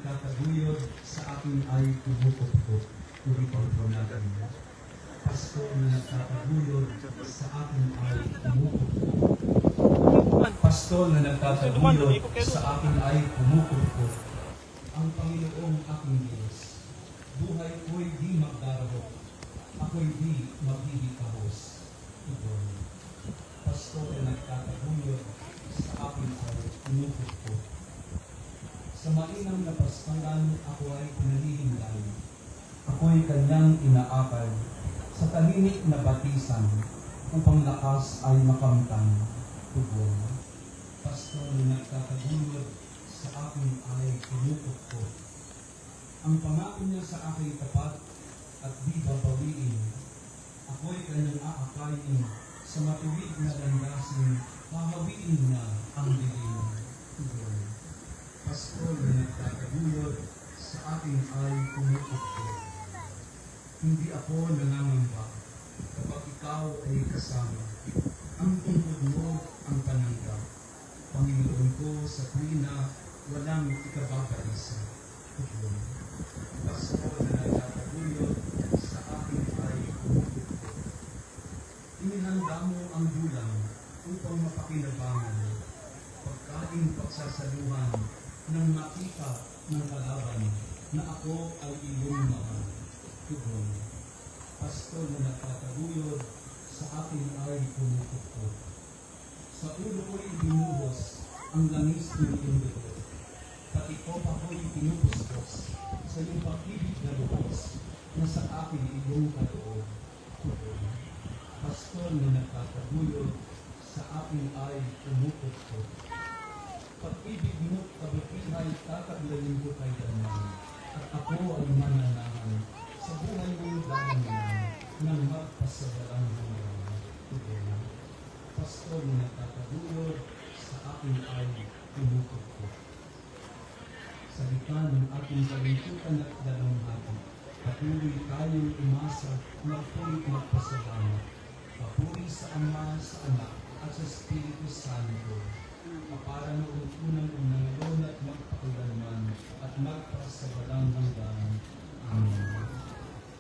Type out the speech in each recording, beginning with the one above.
nagtataguyod sa akin ay tumupukpok. Ulitin po natin. Pasto na nagtataguyod sa akin ay tumupukpok. Pasto na nagtataguyod sa akin ay tumupukpok. Ang Panginoong aking Diyos, buhay ko'y di magdarabok, ako'y di maghihikahos. Ibon. Pasto na nagtataguyod sa akin ay tumupukpok. Sa mainang na paspalan, ako ay pinalihimlay. Ako'y kanyang inaakal sa tahimik na batisan upang lakas ay makamtang tugon. Pasto na nagtataguyod sa akin ay tumupukpok. Ang pangako niya sa akin tapat at di babawiin. Ako'y kanyang aakayin sa matuwid na landasin, hahawiin niya ang dilim. Tugon. Pasto na nagtataguyod sa akin ay tumupukpok. Hindi ako nangangamba kapag ikaw ay kasama. Ang tungkod mo ang pananggap. Panginoon ko sa tuwina walang ikababalisa. Tugon. Pasto na nagtataguyod sa akin ay tumupukpok. Inihanda mo ang dulang upang mapakinabangan. Pagkain pagsasaluhan nang makita ng kalaban na ako ay iyong mahal. Tugon. Pasto na nagtataguyod sa akin ay tumupukpok. Sa ulo ko'y binuhos ang langis ng iyong dugo. Pati ko ako'y pinupuspos sa iyong pag-ibig na lubos na sa akin iyong kaloob. Tugon. Pasto na nagtataguyod sa akin ay tumupukpok. Pag-ibig mo't kabutihan tataglayin ko kay Daman, at ako ay mananahan sa buhay mong dahil ng magpasawalang hanggang. Tugon. Pasto na nagtataguyod sa akin ay tumupukpok. Sa likha ng ating kalintutan at dalamhati, patuloy tayong umasa, magpulit magpasalamat. Papuri sa Ama, sa Anak, at sa Espiritu Santo, para noong unang-unang ngayon at magpakulanman at magpasawalang hanggan. Amen.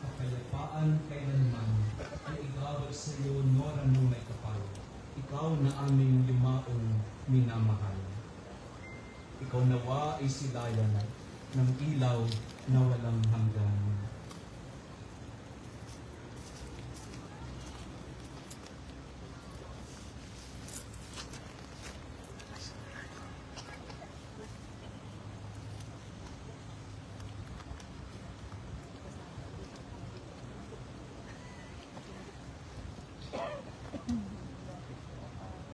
Kapayapaan kailanman ay igawad sa iyo, Nora ng may kapal. Ikaw na aming limaong minamahal. Ikaw nawa ay silayan ng ilaw na walang hanggan.